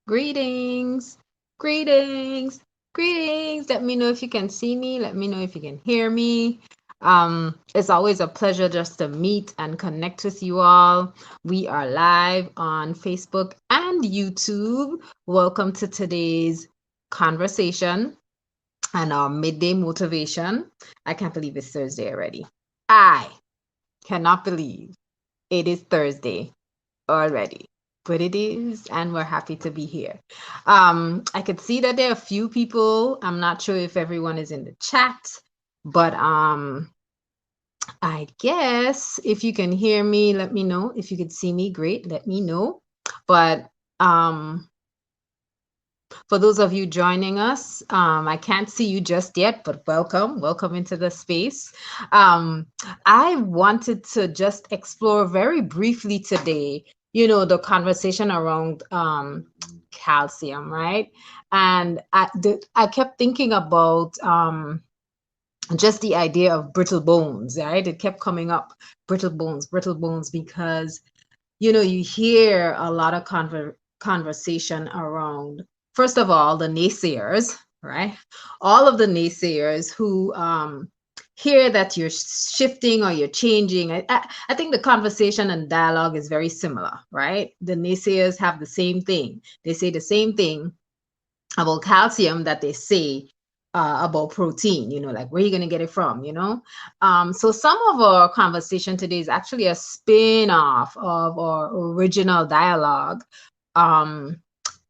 Greetings, greetings, greetings. Let me know if you can see me. Let me know if you can hear me. It's always a pleasure just to meet and connect with you all. We are live on Facebook and YouTube. Welcome to today's conversation and our midday motivation. I can't believe it's Thursday already. I cannot believe it is Thursday already, but it is, and we're happy to be here. I could see that there are a few people. I'm not sure if everyone is in the chat, but I guess if you can hear me, let me know. If you could see me, great, let me know. But for those of you joining us, I can't see you just yet, but welcome into the space. I wanted to just explore very briefly today, the conversation around calcium, right? And I kept thinking about just the idea of brittle bones, right? It kept coming up, brittle bones, because you hear a lot of conversation around, first of all, the naysayers, right? All of the naysayers who hear that you're shifting or you're changing. I think the conversation and dialogue is very similar, right? The naysayers have the same thing. They say the same thing about calcium that they say about protein, like where are you going to get it from, so some of our conversation today is actually a spin-off of our original dialogue,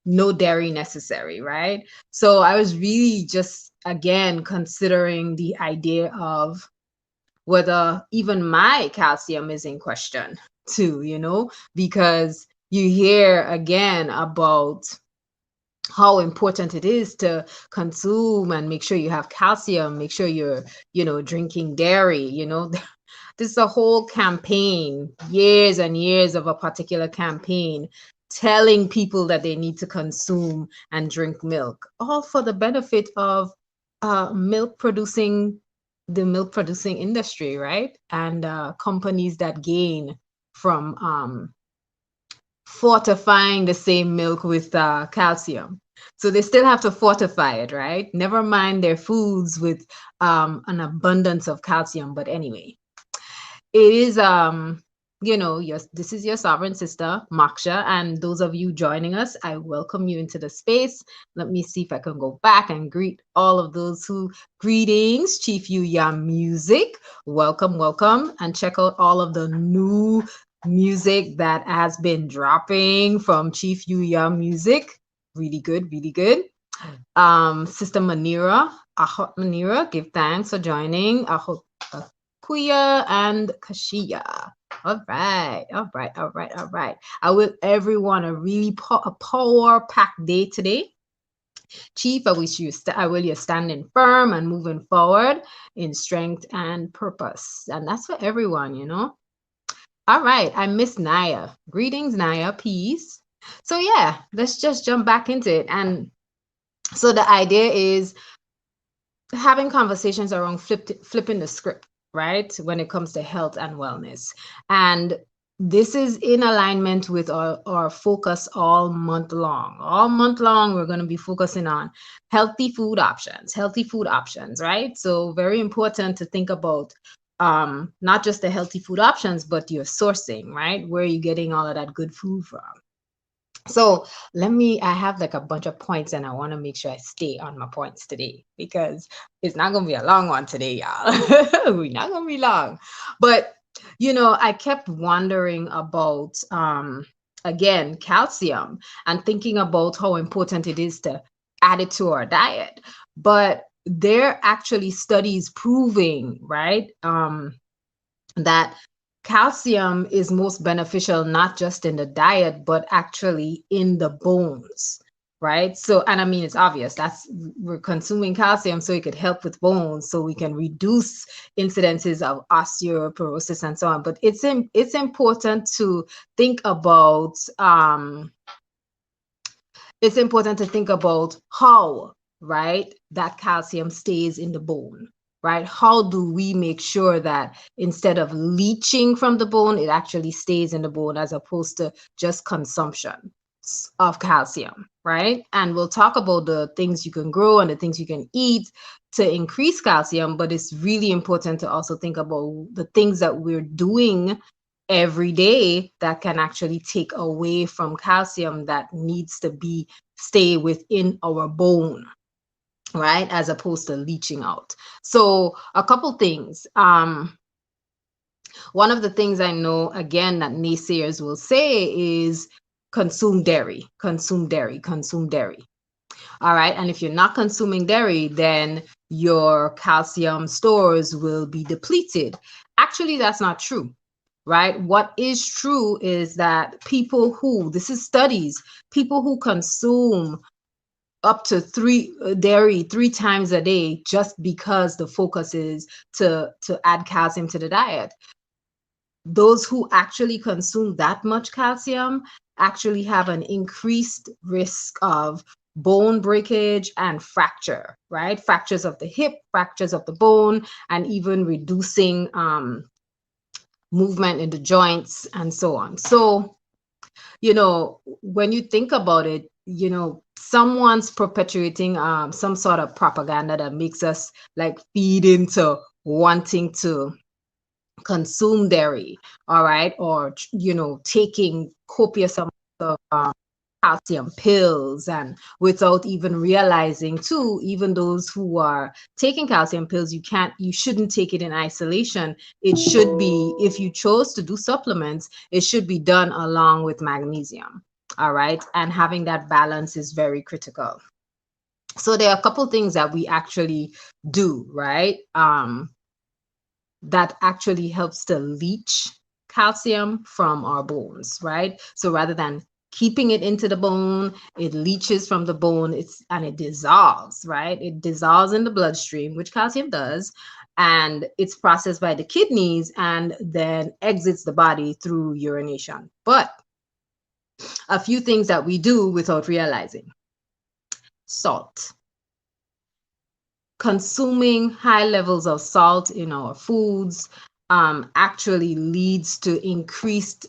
no dairy necessary, right? So I was really just again considering the idea of whether even my calcium is in question too, because you hear again about how important it is to consume and make sure you have calcium, make sure you're, drinking dairy, this is a whole campaign, years and years of a particular campaign telling people that they need to consume and drink milk, all for the benefit of the milk producing industry, right? And companies that gain from fortifying the same milk with calcium. So they still have to fortify it, right? Never mind their foods with an abundance of calcium. But anyway, it is this is your sovereign sister Maksha, and those of you joining us, I welcome you into the space. Let me see if I can go back and greet all of those who greetings. Chief Yuya Music, welcome, and check out all of the new music that has been dropping from Chief Yuya Music. Really good, really good. Sister Manira, Ahot Manira, give thanks for joining. Ahot Kuya and Kashia. All right. I wish everyone a really power-packed day today. Chief, I wish you you're standing firm and moving forward in strength and purpose. And that's for everyone, All right, I miss Naya. Greetings, Naya. Peace. So yeah, let's just jump back into it. And so the idea is having conversations around flipping the script, right? When it comes to health and wellness. And this is in alignment with our focus all month long. All month long, we're going to be focusing on healthy food options, right? So very important to think about not just the healthy food options, but your sourcing, right? Where are you getting all of that good food from? So I have like a bunch of points and I want to make sure I stay on my points today because it's not going to be a long one today, y'all. We're not going to be long. But, I kept wondering about, again, calcium and thinking about how important it is to add it to our diet. But there are actually studies proving, right, that calcium is most beneficial not just in the diet but actually in the bones, right? So, and I mean, it's obvious that's we're consuming calcium so it could help with bones so we can reduce incidences of osteoporosis and so on. But it's important to think about how, right, that calcium stays in the bone, right? How do we make sure that instead of leaching from the bone, it actually stays in the bone as opposed to just consumption? of calcium, right? And we'll talk about the things you can grow and the things you can eat to increase calcium, but it's really important to also think about the things that we're doing every day that can actually take away from calcium that needs to be stay within our bone, right, as opposed to leaching out. So a couple things. One of the things I know, again, that naysayers will say is consume dairy, consume dairy, consume dairy. All right. And if you're not consuming dairy, then your calcium stores will be depleted. Actually, that's not true, right? What is true is that people who, this is studies, people who consume up to dairy 3 times a day just because the focus is to add calcium to the diet, those who actually consume that much calcium actually have an increased risk of bone breakage and fracture, right? Fractures of the hip, fractures of the bone, and even reducing movement in the joints and so on. So, when you think about it, someone's perpetuating some sort of propaganda that makes us like feed into wanting to consume dairy, all right, or taking copious amounts of calcium pills, and without even realizing too, even those who are taking calcium pills, you shouldn't take it in isolation. It should be, if you chose to do supplements, it should be done along with magnesium, all right, and having that balance is very critical. So there are a couple things that we actually do, right, that actually helps to leach calcium from our bones, right? So rather than keeping it into the bone, it leaches from the bone, and it dissolves, right? It dissolves in the bloodstream, which calcium does, and it's processed by the kidneys and then exits the body through urination. But a few things that we do without realizing. Salt. Consuming high levels of salt in our foods actually leads to increased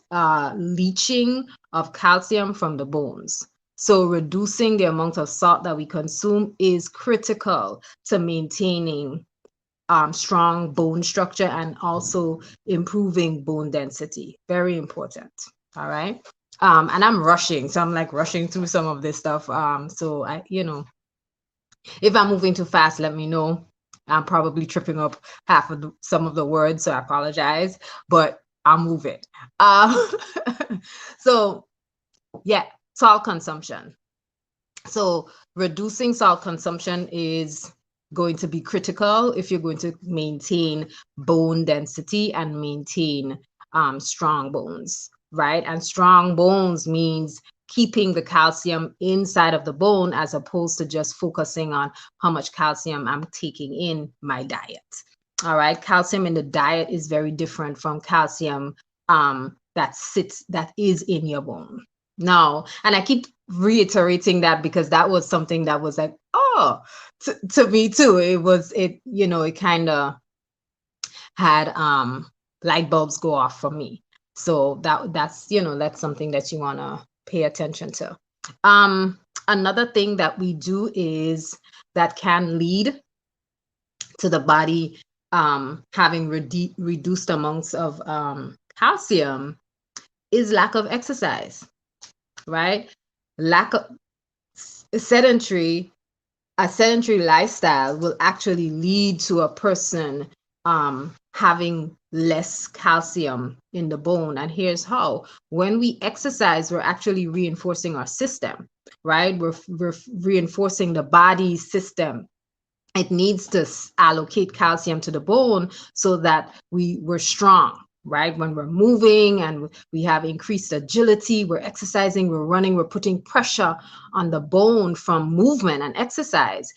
leaching of calcium from the bones. So reducing the amount of salt that we consume is critical to maintaining strong bone structure and also improving bone density. Very important. All right. And I'm rushing, so I'm like rushing through some of this stuff. So if I'm moving too fast, let me know. I'm probably tripping up some of the words, so I apologize, but I'll move it. So yeah, salt consumption. So reducing salt consumption is going to be critical if you're going to maintain bone density and maintain strong bones, right? And strong bones means keeping the calcium inside of the bone as opposed to just focusing on how much calcium I'm taking in my diet. All right, calcium in the diet is very different from calcium that is in your bone. No, and I keep reiterating that because that was something that was like, oh, to me too. It kind of had light bulbs go off for me. So that's something that you want to pay attention to. Another thing that we do is that can lead to the body having reduced amounts of calcium is lack of exercise, right? Lack of a sedentary lifestyle will actually lead to a person having less calcium in the bone. And here's how. When we exercise, we're actually reinforcing our system, right? We're reinforcing the body's system. It needs to allocate calcium to the bone so that we're strong, right? When we're moving and we have increased agility, we're exercising, we're running, we're putting pressure on the bone from movement and exercise.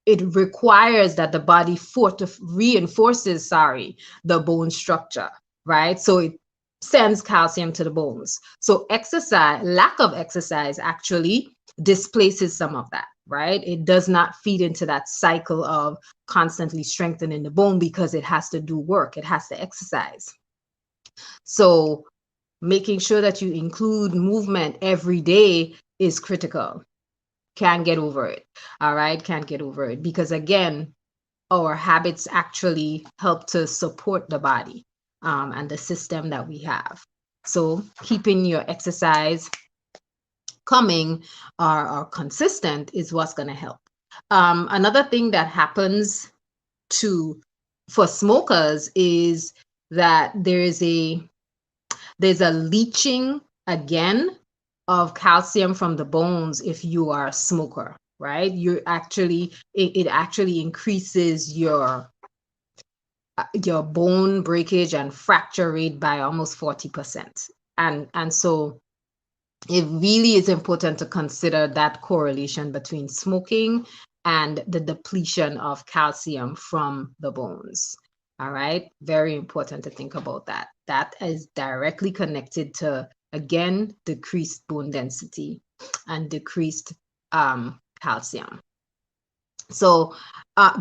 It requires that the body reinforces the bone structure, right? So it sends calcium to the bones. So lack of exercise actually displaces some of that, right? It does not feed into that cycle of constantly strengthening the bone because it has to do work, it has to exercise. So making sure that you include movement every day is critical. Can't get over it. All right, can't get over it, because again, our habits actually help to support the body, and the system that we have. So keeping your exercise coming, or consistent, is what's going to help. Another thing that happens to for smokers is that there's a leaching again of calcium from the bones if you are a smoker, right? It actually increases your bone breakage and fracture rate by almost 40%. And so it really is important to consider that correlation between smoking and the depletion of calcium from the bones. All right, very important to think about that. That is directly connected to, again, decreased bone density and decreased calcium. So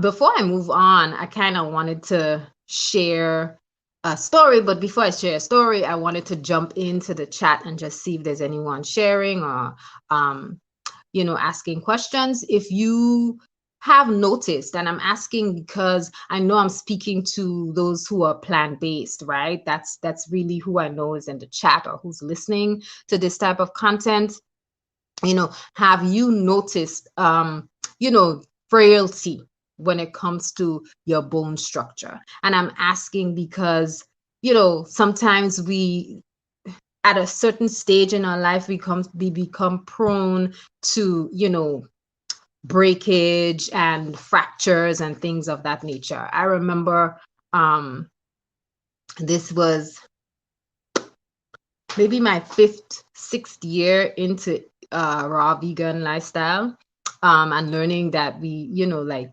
before I move on, I kind of wanted to share a story, but before I share a story, I wanted to jump into the chat and just see if there's anyone sharing or asking questions. If you have noticed, and I'm asking because I know I'm speaking to those who are plant-based, right? That's really who I know is in the chat or who's listening to this type of content. Have you noticed frailty when it comes to your bone structure? And I'm asking because sometimes we, at a certain stage in our life, we become prone to breakage and fractures and things of that nature. I remember this was maybe my sixth year into raw vegan lifestyle, and learning that like,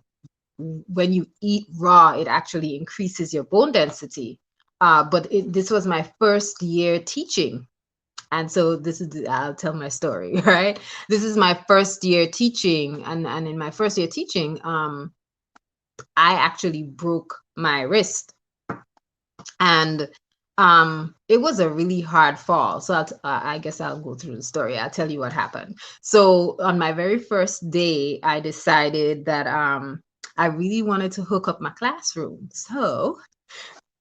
when you eat raw, it actually increases your bone density. But this was my first year teaching. And so I'll tell my story, right? This is my first year teaching. And in my first year teaching, I actually broke my wrist. And it was a really hard fall. So I guess I'll go through the story. I'll tell you what happened. So on my very first day, I decided that I really wanted to hook up my classroom. So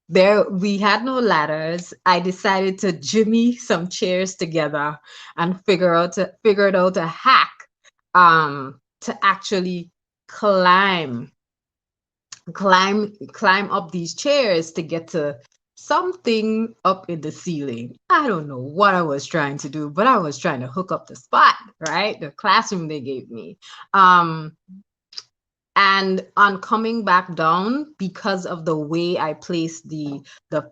we had no ladders. I decided to jimmy some chairs together and figure out a hack to actually climb up these chairs to get to something up in the ceiling. I don't know what I was trying to do, but I was trying to hook up the spot, right? The classroom they gave me. And on coming back down, because of the way I placed the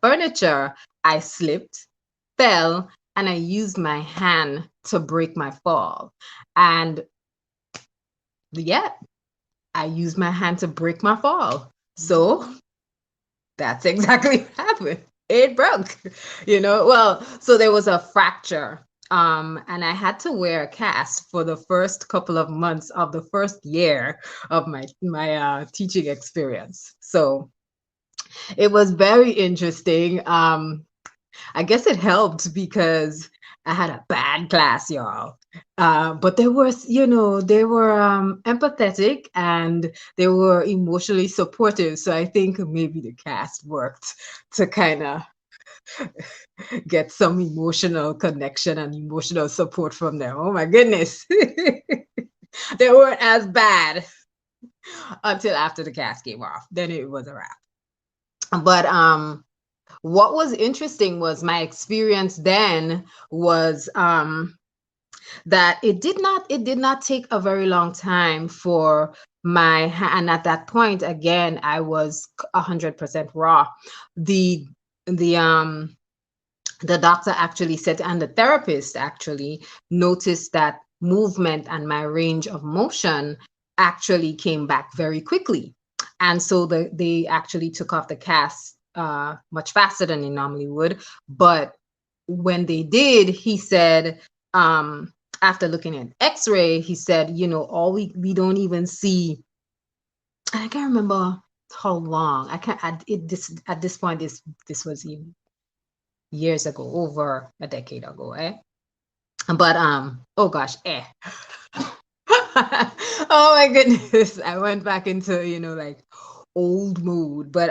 furniture, I slipped, fell, and I used my hand to break my fall. And yeah, I used my hand to break my fall. So that's exactly what happened. It broke, Well, so there was a fracture. And I had to wear a cast for the first couple of months of the first year of my teaching experience. So it was very interesting. I guess it helped because I had a bad class, y'all. But they were empathetic and they were emotionally supportive. So I think maybe the cast worked to kind of get some emotional connection and emotional support from them. Oh my goodness. They weren't as bad until after the cast came off. Then it was a wrap. But what was interesting was my experience then was that it did not take a very long time for and at that point, again, I was 100% raw. The doctor actually said, and the therapist actually noticed that movement and my range of motion actually came back very quickly. And so they actually took off the cast much faster than they normally would. But when they did, he said, after looking at x-ray, he said, we don't even see, I can't remember how long. I can't, at this point, this was even years ago, over a decade ago, eh? But oh gosh, eh. Oh my goodness. I went back into, like old mood. But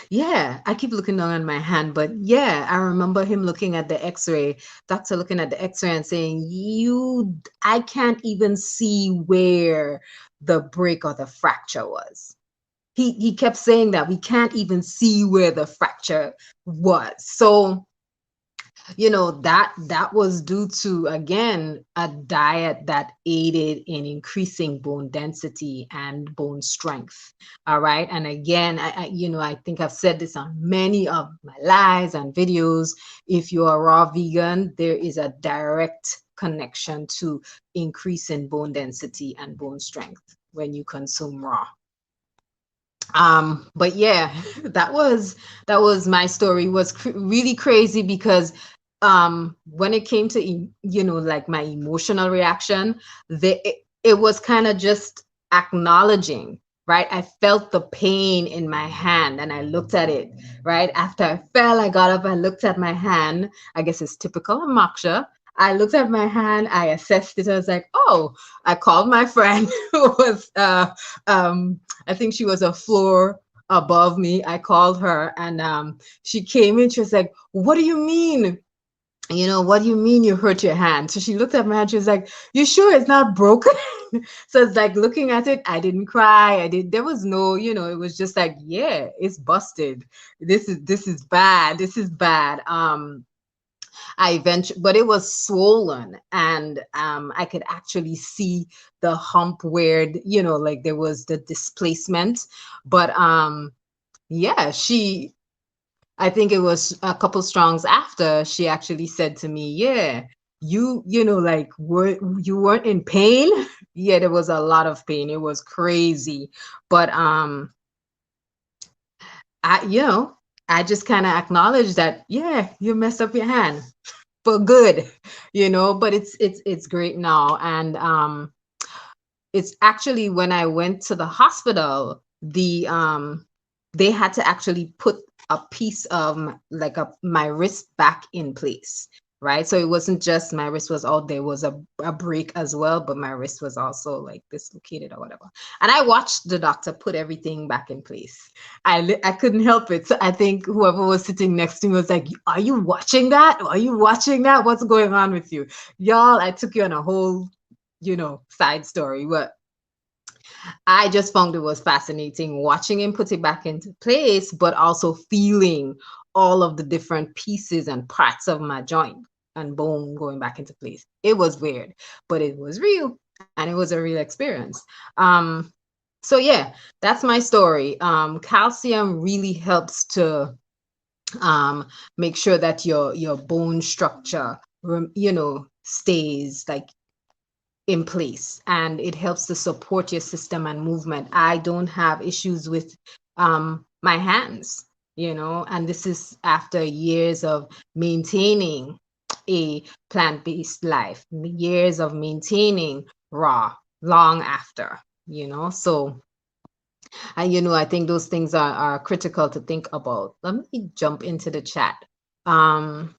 yeah, I keep looking down on my hand, but yeah, I remember him looking at the x-ray, doctor looking at the x-ray and saying, I can't even see where the break or the fracture was. He kept saying that we can't even see where the fracture was. So that was due to, again, a diet that aided in increasing bone density and bone strength. All right. And again, I think I've said this on many of my lives and videos. If you're a raw vegan, there is a direct connection to increase in bone density and bone strength when you consume raw. But yeah, that was my story. It was really crazy because when it came to like my emotional reaction, it was kind of just acknowledging, right? I felt the pain in my hand and I looked at it. Right after I fell, I got up, I looked at my hand. I guess it's typical of Moksha. I looked at my hand, I assessed it. I was like, oh, I called my friend who was I think she was a floor above me. I called her and she came in. She was like, what do you mean? What do you mean you hurt your hand? So she looked at my hand. She was like, you sure it's not broken? So it's like, looking at it, I didn't cry. There was no, it was just like, yeah, it's busted. This is bad. This is bad. I eventually, but it was swollen, and I could actually see the hump where, like there was the displacement. But yeah, I think it was a couple strongs after, she actually said to me, yeah, like, you weren't in pain? Yeah, there was a lot of pain. It was crazy. But I just kind of acknowledged that, yeah, you messed up your hand for good, but it's great now. And it's actually, when I went to the hospital, they had to actually put a piece of like my wrist back in place, right? So it wasn't just my wrist was out, there was a break as well, but my wrist was also like dislocated or whatever. And I watched the doctor put everything back in place. I couldn't help it. So I think whoever was sitting next to me was like, are you watching that? Are you watching that? What's going on with you? Y'all, I took you on a whole side story. But I just found it was fascinating watching him put it back into place, but also feeling all of the different pieces and parts of my joint and bone going back into place. It was weird, but it was real, and it was a real experience. So yeah, that's my story. Calcium really helps to make sure that your bone structure stays like in place, and it helps to support your system and movement. I don't have issues with my hands, and this is after years of maintaining a plant-based life, years of maintaining raw, long after, so I think those things are critical to think about. Let me jump into the chat. um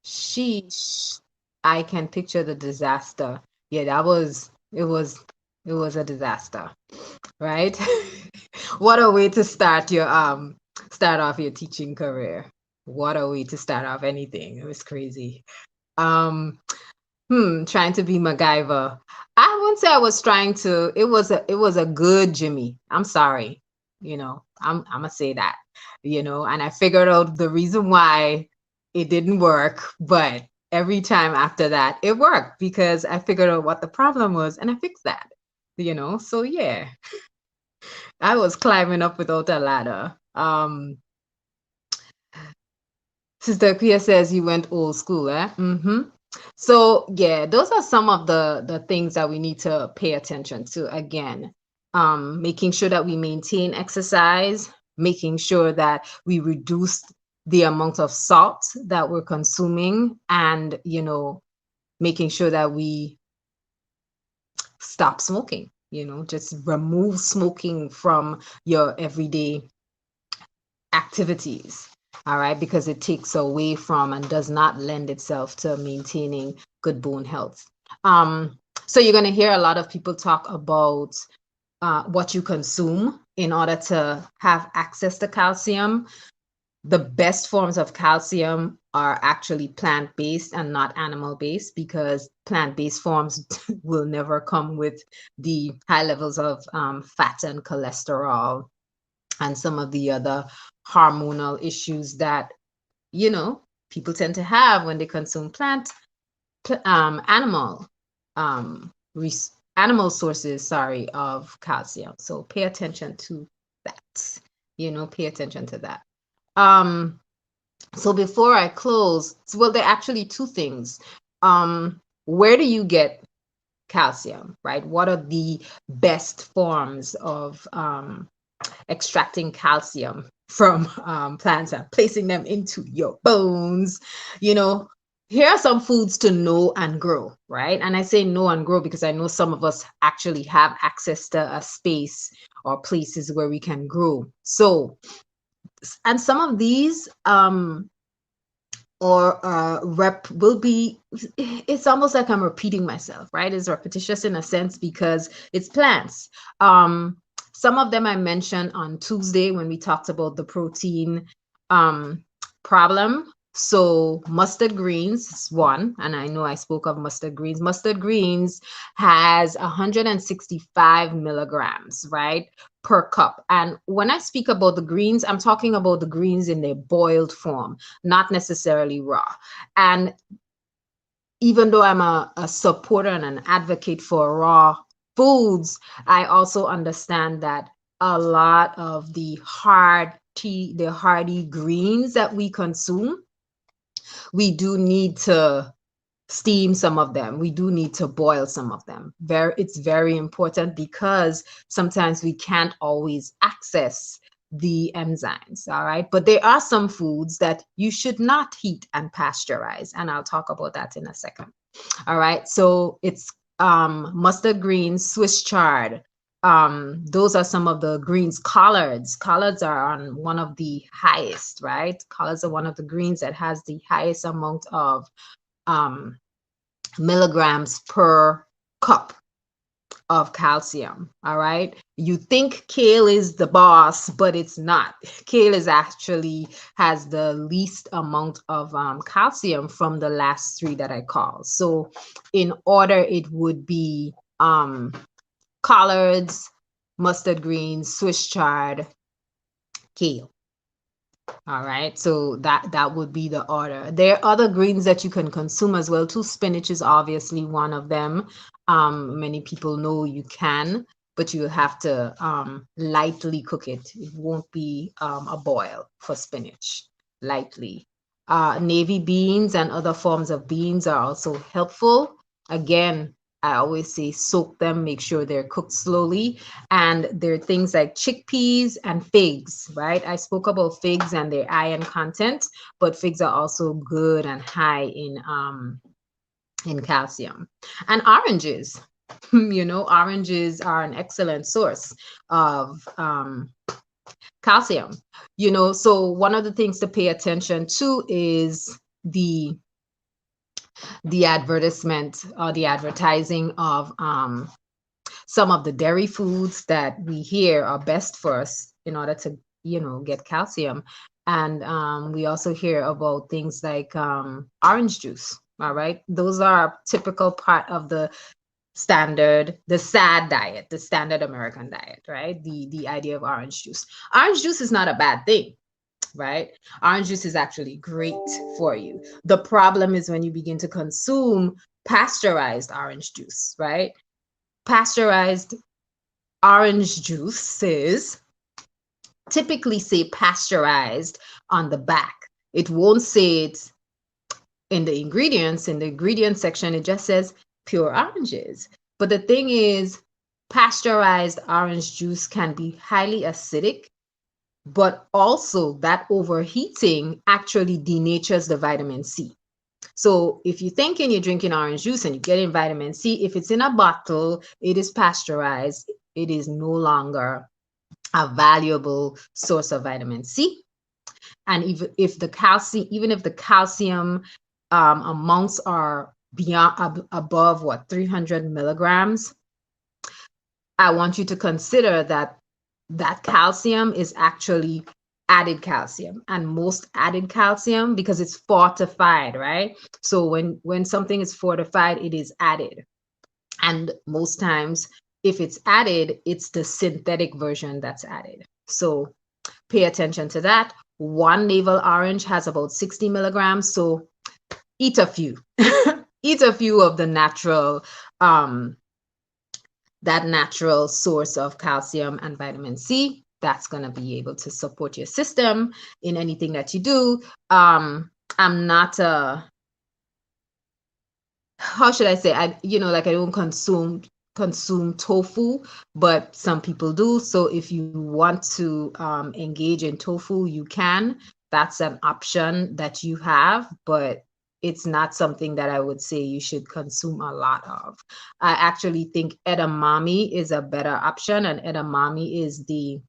Sheesh. I can picture the disaster. Yeah, it was a disaster, right? What a way to start off your teaching career. What a way to start off anything. It was crazy. Um, trying to be MacGyver. I wouldn't say I was trying to. It was a good Jimmy. I'm sorry. I'm gonna say that. And I figured out the reason why it didn't work, but every time after that it worked because I figured out what the problem was and I fixed that. So yeah, I was climbing up without a ladder. Sister Kia says you went old school, eh? So yeah, those are some of the things that we need to pay attention to. Again, making sure that we maintain exercise, making sure that we reduce the amount of salt that we're consuming, and making sure that we stop smoking. Just remove smoking from your everyday activities. All right, because it takes away from and does not lend itself to maintaining good bone health. So you're going to hear a lot of people talk about what you consume in order to have access to calcium. The best forms of calcium are actually plant-based and not animal-based, because plant-based forms will never come with the high levels of fat and cholesterol and some of the other hormonal issues that, you know, people tend to have when they consume animal um, animal sources, sorry, of calcium. So pay attention to that. Pay attention to that. So before I close, well, there are actually two things. Where do you get calcium, right? What are the best forms of extracting calcium from plants and placing them into your bones? Here are some foods to know and grow, right? And I say know and grow because I know some of us actually have access to a space or places where we can grow. So, and some of these rep will be, it's almost like I'm repeating myself, right? It's repetitious in a sense because it's plants. Some of them I mentioned on Tuesday when we talked about the protein problem. So mustard greens is one, and I know I spoke of mustard greens. Mustard greens has 165 milligrams, right, per cup. And when I speak about the greens, I'm talking about the greens in their boiled form, not necessarily raw. And even though I'm a supporter and an advocate for raw foods, I also understand that a lot of the hardy greens that we consume, we do need to steam some of them. We do need to boil some of them. It's very important because sometimes we can't always access the enzymes, all right? But there are some foods that you should not heat and pasteurize, and I'll talk about that in a second. All right, so it's mustard greens, Swiss chard. Those are some of the greens. Collards are on one of the highest, right? Collards are one of the greens that has the highest amount of milligrams per cup of calcium. All right. You think kale is the boss, but it's not. Kale is actually has the least amount of calcium from the last three that I called. So in order, it would be collards, mustard greens, Swiss chard, kale. All right, so that would be the order. There are other greens that you can consume as well too. Spinach is obviously one of them. Many people know you can, but you have to lightly cook it. It won't be a boil for spinach, lightly. Navy beans and other forms of beans are also helpful. Again, I always say soak them, make sure they're cooked slowly. And there are things like chickpeas and figs, right? I spoke about figs and their iron content, but figs are also good and high in calcium. And oranges, oranges are an excellent source of calcium. So one of the things to pay attention to is the advertisement or the advertising of some of the dairy foods that we hear are best for us in order to, get calcium. And we also hear about things like orange juice. All right. Those are a typical part of the SAD diet, the standard American diet, right? The idea of orange juice. Orange juice is not a bad thing, right? Orange juice is actually great for you. The problem is when you begin to consume pasteurized orange juice, right? Pasteurized orange juices typically say pasteurized on the back. It won't say it in the ingredients. In the ingredient section, it just says pure oranges. But the thing is, pasteurized orange juice can be highly acidic, but also that overheating actually denatures the vitamin C. So if you're thinking you're drinking orange juice and you're getting vitamin C, if it's in a bottle, it is pasteurized, it is no longer a valuable source of vitamin C. And even if the calcium amounts are above what 300 milligrams, I want you to consider that that calcium is actually added calcium, and most added calcium, because it's fortified, right? So when something is fortified, it is added. And most times, if it's added, it's the synthetic version that's added. So pay attention to that. One navel orange has about 60 milligrams. So eat a few. Eat a few of the natural, that natural source of calcium and vitamin C. That's going to be able to support your system in anything that you do. I'm not a, how should I say, I don't consume tofu, but some people do. So if you want to engage in tofu, you can. That's an option that you have, but it's not something that I would say you should consume a lot of. I actually think edamame is a better option, and edamame is the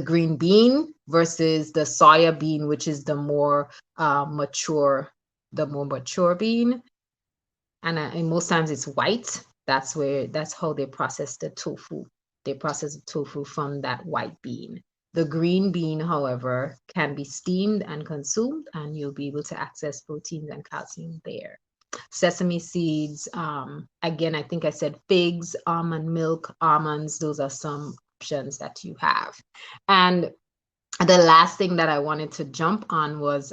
green bean versus the soya bean, which is the more mature bean. And most times it's white. That's how they process the tofu. They process the tofu from that white bean. The green bean, however, can be steamed and consumed, and you'll be able to access proteins and calcium there. Sesame seeds, again, I think I said figs, almond milk, almonds, those are some options that you have. And the last thing that I wanted to jump on was,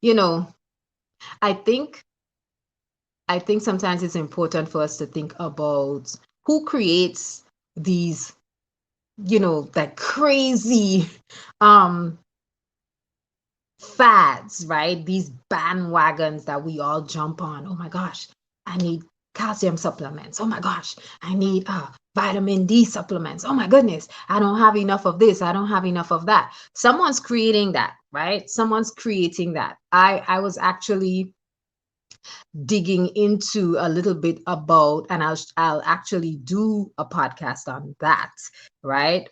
you know, I think I think sometimes it's important for us to think about who creates these, like crazy um fads, right? These bandwagons that we all jump on. Oh my gosh, I need calcium supplements. Oh my gosh, I need vitamin D supplements. Oh my goodness, I don't have enough of this. I don't have enough of that. Someone's creating that, right? Someone's creating that. I was actually digging into a little bit about, and I'll actually do a podcast on that, right?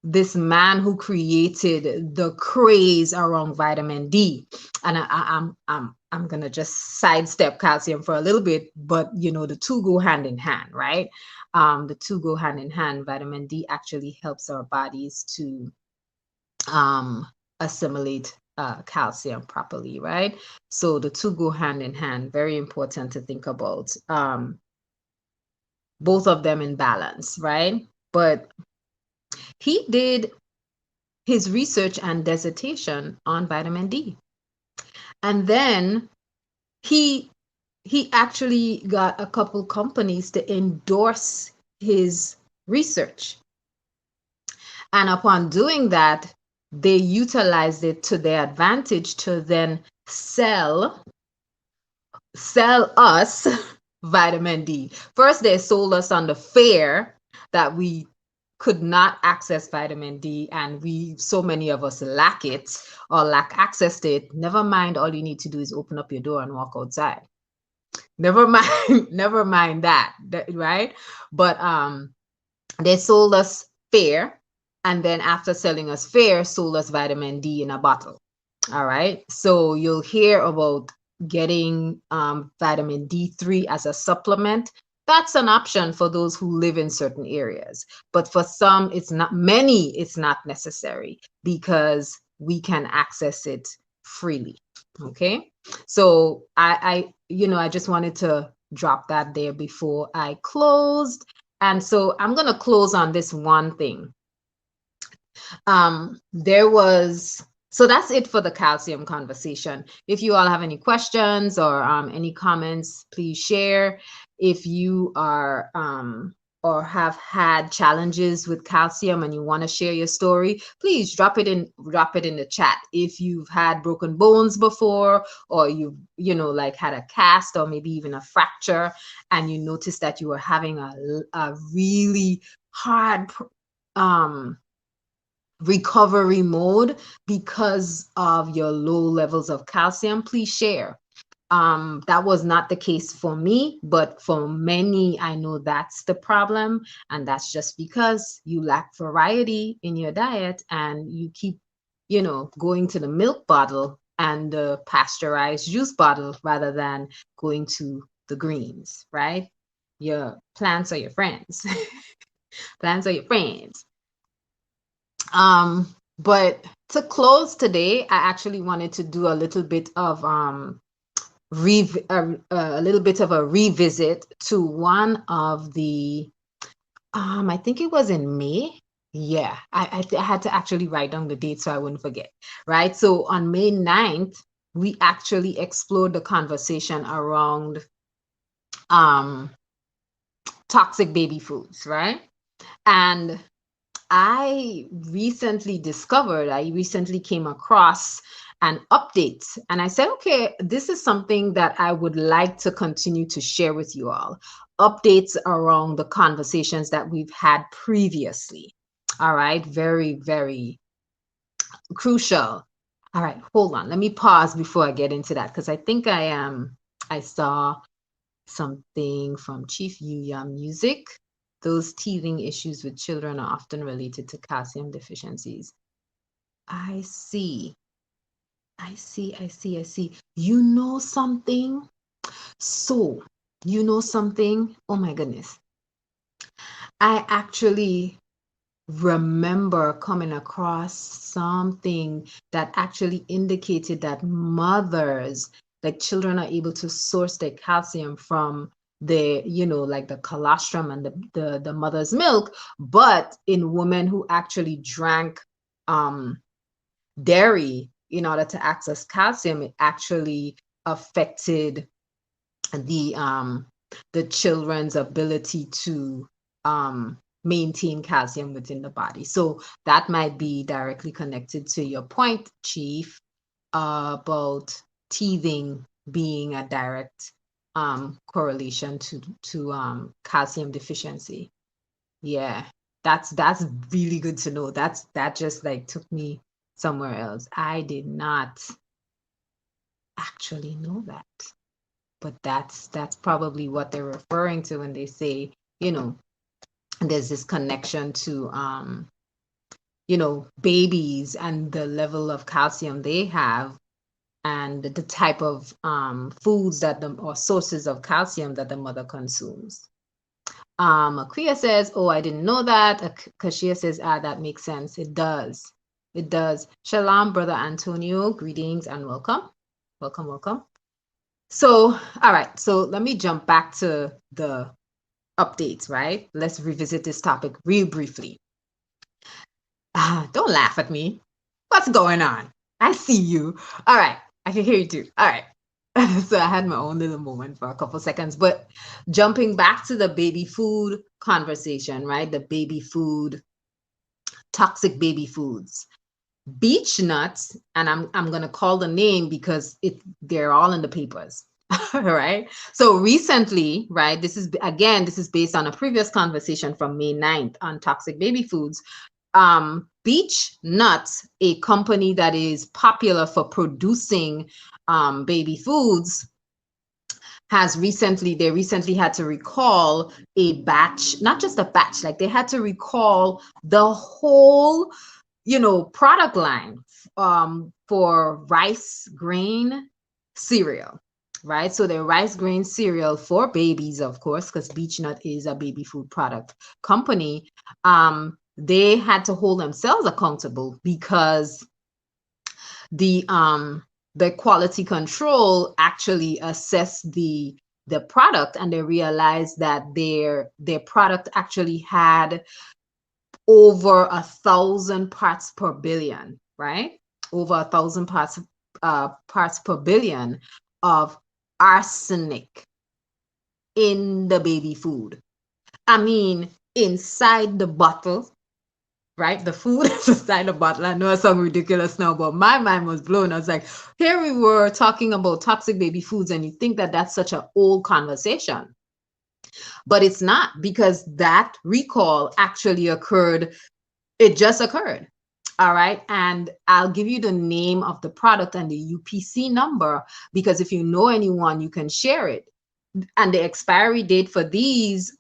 This man who created the craze around vitamin D, and I'm gonna just sidestep calcium for a little bit, but the two go hand in hand, right? The two go hand in hand. Vitamin D actually helps our bodies to assimilate calcium properly, right? So the two go hand in hand. Very important to think about both of them in balance, right? But he did his research and dissertation on vitamin D, and then he he actually got a couple companies to endorse his research. And upon doing that, they utilized it to their advantage to then sell us vitamin D. First, they sold us on the fear that we could not access vitamin D, and so many of us lack it or lack access to it. Never mind, all you need to do is open up your door and walk outside. Never mind, never mind that, right? But they sold us fair, and then after selling us fair, sold us vitamin D in a bottle. All right. So you'll hear about getting vitamin D3 as a supplement. That's an option for those who live in certain areas. But for some, it's not necessary because we can access it freely. Okay. So I just wanted to drop that there before I closed. And so I'm going to close on this one thing. So that's it for the calcium conversation. If you all have any questions or any comments, please share. If you are or have had challenges with calcium and you want to share your story, please drop it in the chat. If you've had broken bones before, or like had a cast or maybe even a fracture, and you noticed that you were having a really hard recovery mode because of your low levels of calcium, please share. That was not the case for me, but for many, I know that's the problem. And that's just because you lack variety in your diet and you keep, going to the milk bottle and the pasteurized juice bottle rather than going to the greens, right? Your plants are your friends. Plants are your friends. But to close today, I actually wanted to do a little bit of a little bit of a revisit to one of the I think it was in May. Yeah, I had to actually write down the date so I wouldn't forget. Right. So on May 9th, we actually explored the conversation around um toxic baby foods, right? And I recently came across an update and I said, okay, this is something that I would like to continue to share with you all. Updates around the conversations that we've had previously. All right, very, very crucial. All right, hold on. Let me pause before I get into that because I think I saw something from Chief Yuya Music. Those teething issues with children are often related to calcium deficiencies. I see. I see. You know something? So, you know something? Oh my goodness. I actually remember coming across something that actually indicated that mothers, like children, are able to source their calcium from like the colostrum and the mother's milk, but in women who actually drank um dairy in order to access calcium, it actually affected the um the children's ability to maintain calcium within the body. So that might be directly connected to your point, Chief, about teething being a direct correlation to calcium deficiency. Yeah, that's really good to know. That just like took me somewhere else. I did not actually know that, but that's probably what they're referring to when they say, you know, there's this connection to babies and the level of calcium they have and the type of foods or sources of calcium that the mother consumes. Akuya says, oh, I didn't know that. Kashia says, that makes sense. It does. It does. Shalom, Brother Antonio. Greetings and welcome. Welcome, welcome. So, all right. So let me jump back to the updates, right? Let's revisit this topic real briefly. Don't laugh at me. What's going on? I see you. All right. I can hear you too. All right. So I had my own little moment for a couple seconds, but jumping back to the baby food conversation, right? The baby food, toxic baby foods. Beech nuts, and I'm gonna call the name because they're all in the papers. Right. So recently, right, this is based on a previous conversation from May 9th on toxic baby foods. Beech Nuts, a company that is popular for producing baby foods, they recently had to recall a batch, not just a batch, like they had to recall the whole product line for rice grain cereal, right? So the rice grain cereal for babies, of course, because Beech Nut is a baby food product company. They had to hold themselves accountable because the quality control actually assessed the product and they realized that their product actually had over 1,000 parts per billion, right? Over 1,000 parts per billion of arsenic in the baby food. I mean, inside the bottle, right? The food is inside the bottle. I know it sounds ridiculous now, but my mind was blown. I was like, here we were talking about toxic baby foods, and you think that that's such an old conversation. But it's not, because that recall actually occurred. It just occurred. All right. And I'll give you the name of the product and the UPC number, because if you know anyone, you can share it. And the expiry date for this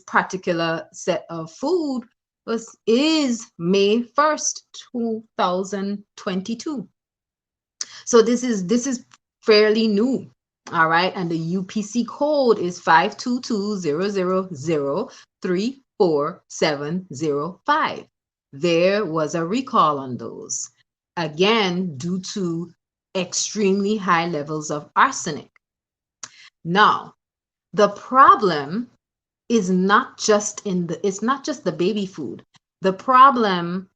particular set of food is May 1st, 2022. So this is fairly new. All right. And the UPC code is 52200034705. There was a recall on those, again, due to extremely high levels of arsenic. Now, the problem is not just it's not just the baby food. The problem,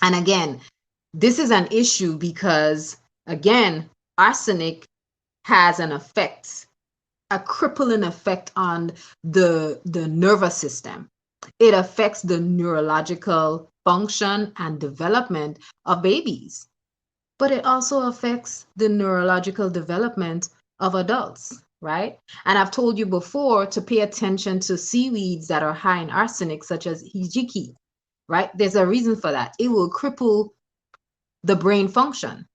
and again, this is an issue because, again, arsenic has an effect, a crippling effect on the nervous system. It affects the neurological function and development of babies, but it also affects the neurological development of adults, right? And I've told you before to pay attention to seaweeds that are high in arsenic, such as hijiki, right? There's a reason for that. It will cripple the brain function.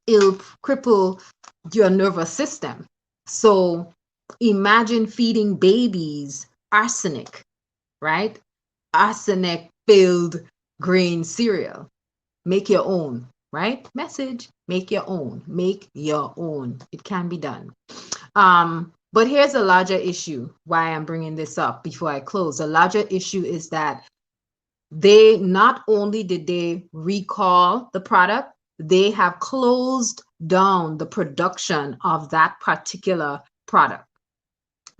It'll cripple your nervous system. So imagine feeding babies arsenic, right? Arsenic filled grain cereal. Make your own, right? Message, make your own. Make your own. It can be done. But here's a larger issue why I'm bringing this up before I close. The larger issue is that they not only did they recall the product, they have closed down the production of that particular product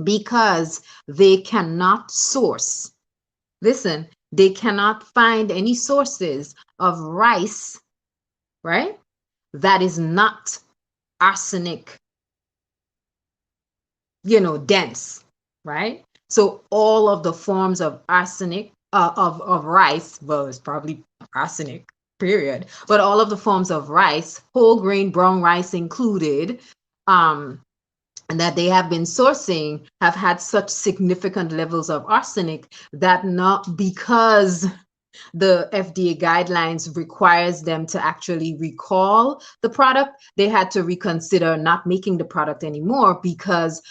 because they cannot source. Listen, they cannot find any sources of rice, right? That is not arsenic, dense, right? So all of the forms of arsenic, of rice, well, it's probably arsenic, period. But all of the forms of rice, whole grain brown rice included, and that they have been sourcing have had such significant levels of arsenic that, not because the FDA guidelines requires them to actually recall the product, they had to reconsider not making the product anymore, because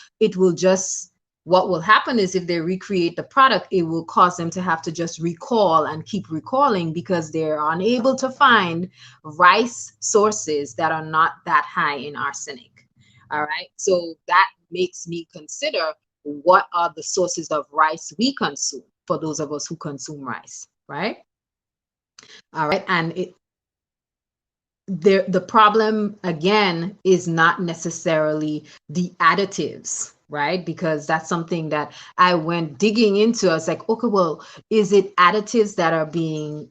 what will happen is if they recreate the product, it will cause them to have to just recall and keep recalling because they're unable to find rice sources that are not that high in arsenic. All right. So that makes me consider, what are the sources of rice we consume, for those of us who consume rice, right? All right. And the problem, again, is not necessarily the additives, right? Because that's something that I went digging into. I was like, okay, well, is it additives that are being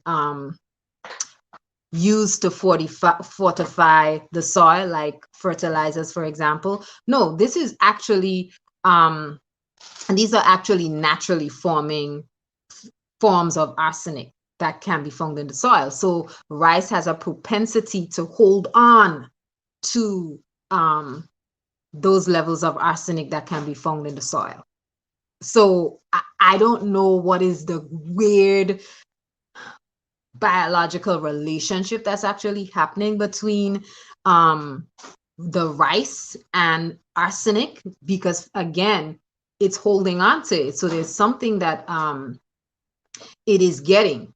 used to fortify the soil, like fertilizers, for example? No, this is actually, these are actually naturally forming forms of arsenic that can be found in the soil. So rice has a propensity to hold on to those levels of arsenic that can be found in the soil. So I don't know what is the weird biological relationship that's actually happening between the rice and arsenic, because, again, it's holding on to it. So there's something that it is getting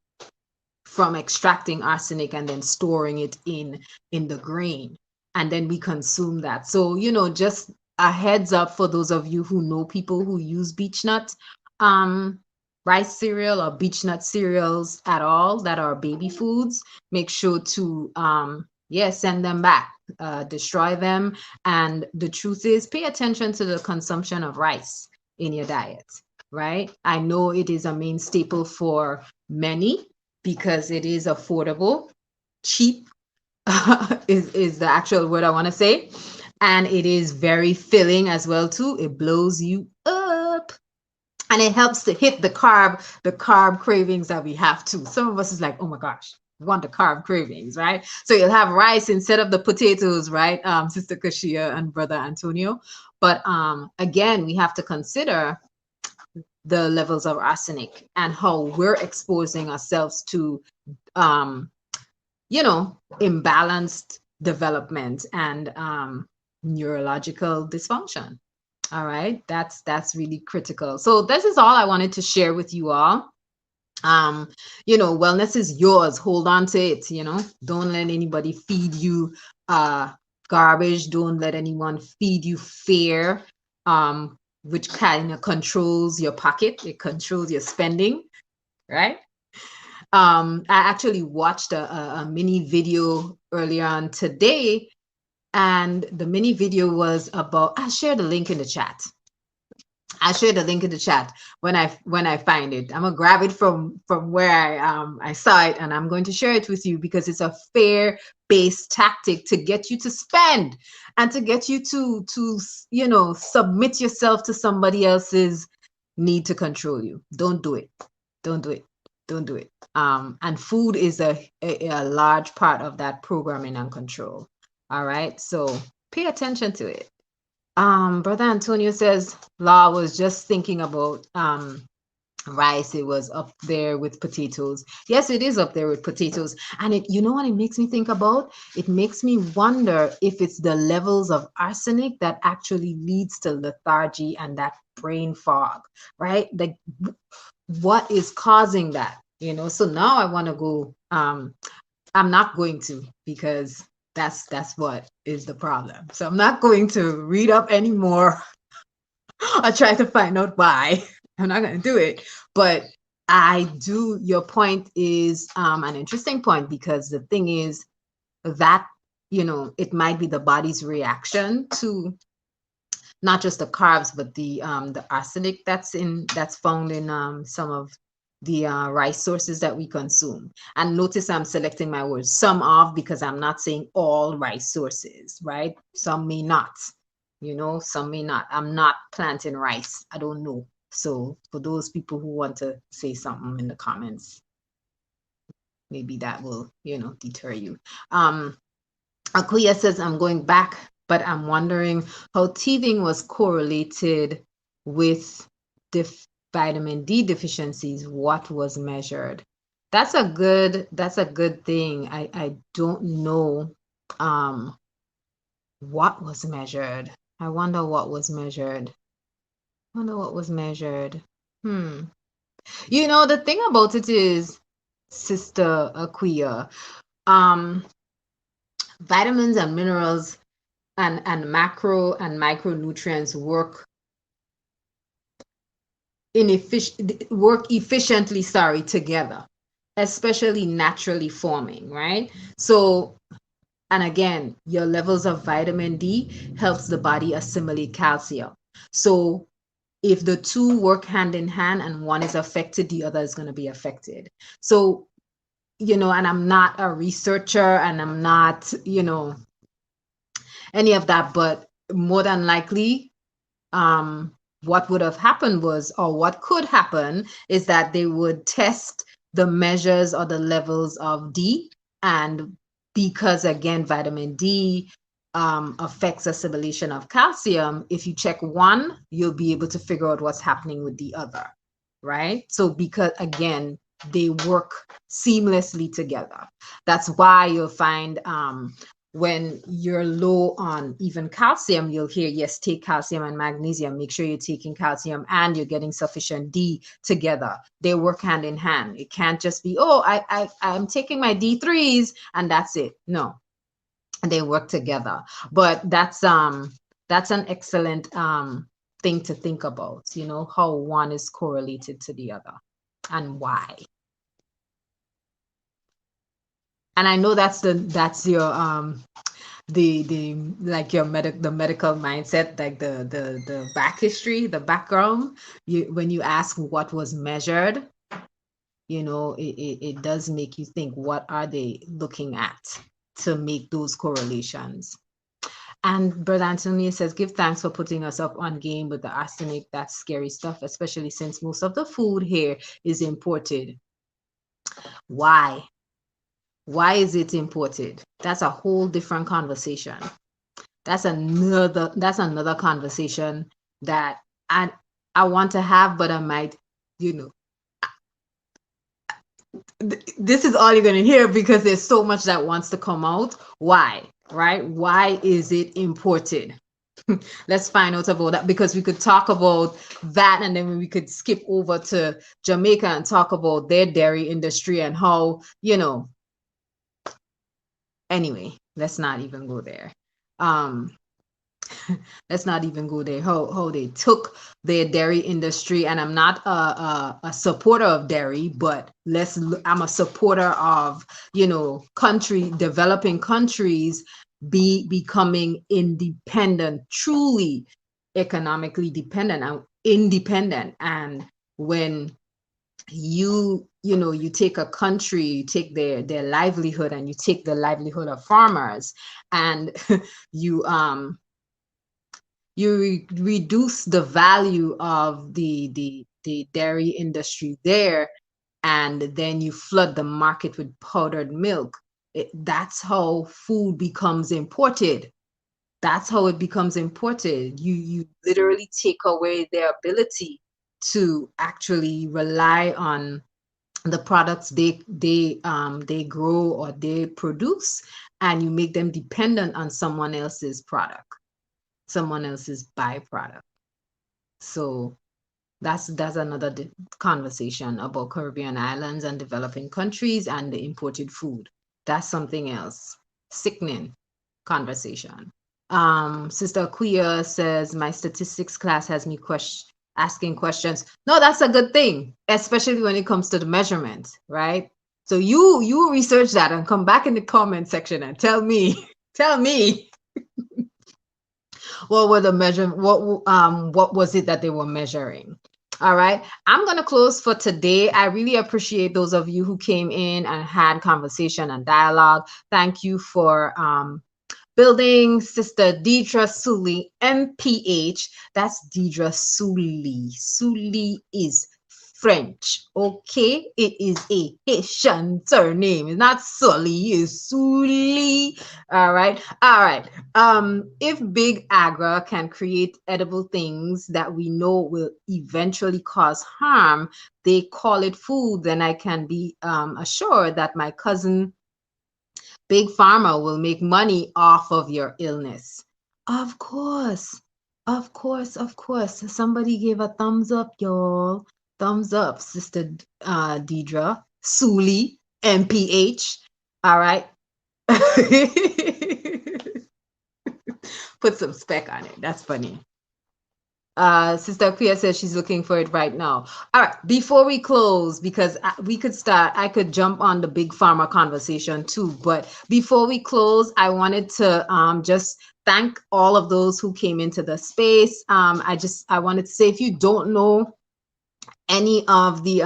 from extracting arsenic and then storing it in the grain, and then we consume that. So, just a heads up for those of you who know people who use beech nut rice cereal or beech nut cereals at all that are baby foods, make sure to send them back, destroy them. And the truth is, pay attention to the consumption of rice in your diet, right? I know it is a main staple for many because it is affordable, cheap is the actual word I want to say, and it is very filling as well too. It blows you up, and it helps to hit the carb cravings that we have too. Some of us is like, oh my gosh, we want the carb cravings, right? So you'll have rice instead of the potatoes, right, Sister Kashia and Brother Antonio? But again, we have to consider the levels of arsenic and how we're exposing ourselves to um, imbalanced development and neurological dysfunction. All right, that's really critical. So this is all I wanted to share with you all. um Wellness is yours. Hold on to it. Don't let anybody feed you uh garbage. Don't let anyone feed you fear, which kind of controls your pocket. It controls your spending, right? I actually watched a mini video earlier on today, and the mini video was about, I shared the link in the chat. I share the link in the chat when I find it. I'm gonna grab it from where I saw it, and I'm going to share it with you because it's a fair based tactic to get you to spend and to get you to submit yourself to somebody else's need to control you. Don't do it. Don't do it. Don't do it. And food is a large part of that programming and control. All right. So pay attention to it. Brother Antonio says, Law was just thinking about rice. It was up there with potatoes. Yes, it is up there with potatoes. And you know what it makes me think about? It makes me wonder if it's the levels of arsenic that actually leads to lethargy and that brain fog, right? Like, what is causing that? So now I want to go. I'm not going to, because that's what is the problem. So I'm not going to read up anymore or try to find out why. I'm not going to do it. But I do. Your point is an interesting point, because the thing is that it might be the body's reaction to not just the carbs, but the arsenic that's found in some of the rice sources that we consume. And notice I'm selecting my words, some of, because I'm not saying all rice sources, right? Some may not, some may not. I'm not planting rice. I don't know. So for those people who want to say something in the comments, maybe that will, deter you. Akuya says, I'm going back, but I'm wondering how teething was correlated with vitamin D deficiencies. What was measured? That's a good thing. I don't know what was measured. I wonder what was measured. Hmm. The thing about it is, Sister Akuya, vitamins and minerals and macro and micronutrients work efficiently, together, especially naturally forming, right? So, and again, your levels of vitamin D helps the body assimilate calcium. So if the two work hand in hand and one is affected, the other is going to be affected. So, and I'm not a researcher, and I'm not, any of that, but more than likely, what would have happened was, or what could happen, is that they would test the measures or the levels of D. And because, again, vitamin D affects assimilation of calcium, if you check one, you'll be able to figure out what's happening with the other, right? So because, again, they work seamlessly together. That's why you'll find when you're low on even calcium, you'll hear, yes, take calcium and magnesium. Make sure you're taking calcium and you're getting sufficient D together. They work hand in hand. It can't just be, oh, I'm taking my D3s and that's it. No, they work together. But that's an excellent thing to think about, how one is correlated to the other and why. And I know that's your the like your the medical mindset, like the back history, the background. When you ask what was measured, it does make you think, what are they looking at to make those correlations? And Brother Antonio says, give thanks for putting us up on game with the arsenic. That's scary stuff, especially since most of the food here is imported. Why? Why is it imported? That's a whole different conversation. That's another conversation that I want to have, but I might, This is all you're going to hear because there's so much that wants to come out. Why? Right? Why is it imported? Let's find out about that, because we could talk about that and then we could skip over to Jamaica and talk about their dairy industry and how, anyway, let's not even go there. Um, let's not even go there. How they took their dairy industry, and I'm not a supporter of dairy, but I'm a supporter of country developing countries becoming independent, truly economically dependent and independent. And when you take a country, you take their livelihood, and you take the livelihood of farmers, and you reduce the value of the dairy industry there, and then you flood the market with powdered milk. That's how food becomes imported. That's how it becomes imported. You literally take away their ability to actually rely on the products they grow or they produce, and you make them dependent on someone else's product, someone else's byproduct. So that's another conversation about Caribbean islands and developing countries and the imported food. That's something else. Sickening conversation. Sister Akuya says my statistics class has me asking questions. No, that's a good thing, especially when it comes to the measurements, right? So you research that and come back in the comment section and tell me tell me what were the measure what was it that they were measuring. All right, I'm going to close for today. I really appreciate those of you who came in and had conversation and dialogue. Thank you for building Sister Deidre Sully, MPH. That's Deidre Sully. Sully is French, okay? It is a Haitian surname. It's not Sully, it's Sully. All right. All right. If Big Agra can create edible things that we know will eventually cause harm, they call it food, then I can be assured that my cousin Big Pharma will make money off of your illness. Of course. Of course. Of course. Somebody gave a thumbs up, y'all. Thumbs up, Sister Deidre. Suli, MPH. All right. Put some spec on it. That's funny. Sister Pia says she's looking for it right now. All right, before we close, because I could jump on the big pharma conversation too, but before we close, I wanted to just thank all of those who came into the space. I wanted to say, if you don't know any of the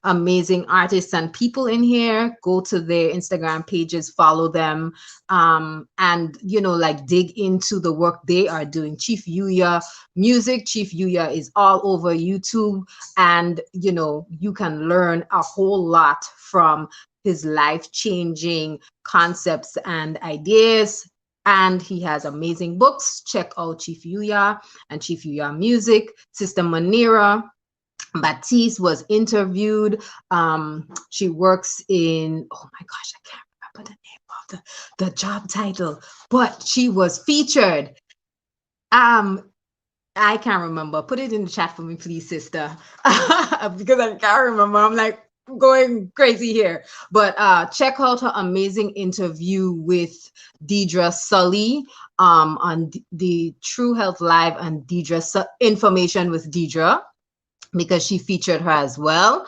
amazing artists and people in here, go to their Instagram pages, follow them, and like dig into the work they are doing. Chief Yuya music, Chief Yuya is all over YouTube, and you can learn a whole lot from his life-changing concepts and ideas. And he has amazing books. Check out Chief Yuya and Chief Yuya music. Sister Manira Baptiste was interviewed. She works in, oh my gosh, I can't remember the name of the job title, but she was featured. I can't remember. Put it in the chat for me, please, sister. Because I can't remember. I'm like going crazy here. But check out her amazing interview with Deidre Sully on the True Health Live and Deidre Information with Deidre, because she featured her as well.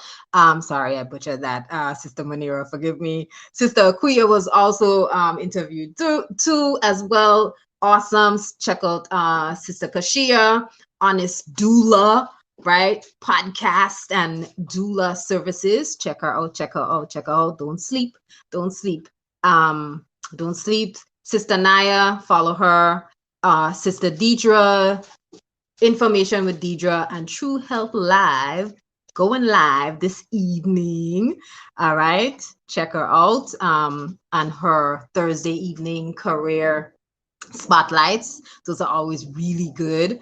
Sorry, I butchered that. Sister Manira, forgive me. Sister Akuya was also interviewed too as well. Awesome. Check out Sister Kashia, Honest Doula, right? Podcast and doula services. Check her out, check her out, check her out. Don't sleep. Don't sleep. Don't sleep. Sister Naya, follow her. Sister Deidre, Information with Deidre, and True Health Live, going live this evening. All right, check her out on her Thursday evening career spotlights. Those are always really good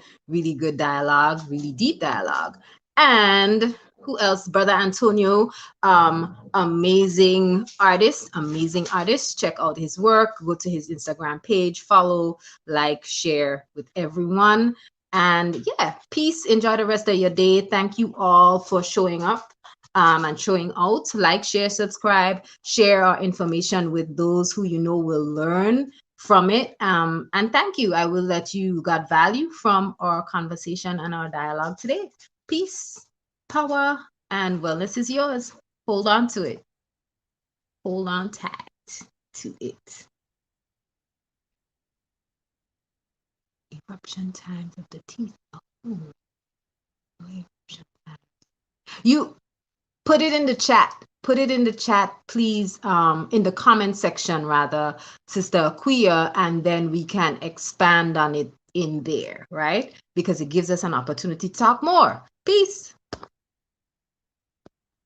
dialogue, really deep dialogue. And Who else? Brother Antonio, amazing artist. Check out his work. Go to his Instagram page, follow, like, share with everyone. And yeah, peace. Enjoy the rest of your day. Thank you all for showing up and showing out. Like, share, subscribe, share our information with those who you know will learn from it. And thank you. I will let you got value from our conversation and our dialogue today. Peace, power, and wellness is yours. Hold on to it. Hold on tight to it. Eruption times of the teeth. Oh, eruption times. You put it in the chat. Put it in the chat, please, in the comment section, rather, Sister Akuya, and then we can expand on it in there, right? Because it gives us an opportunity to talk more. Peace.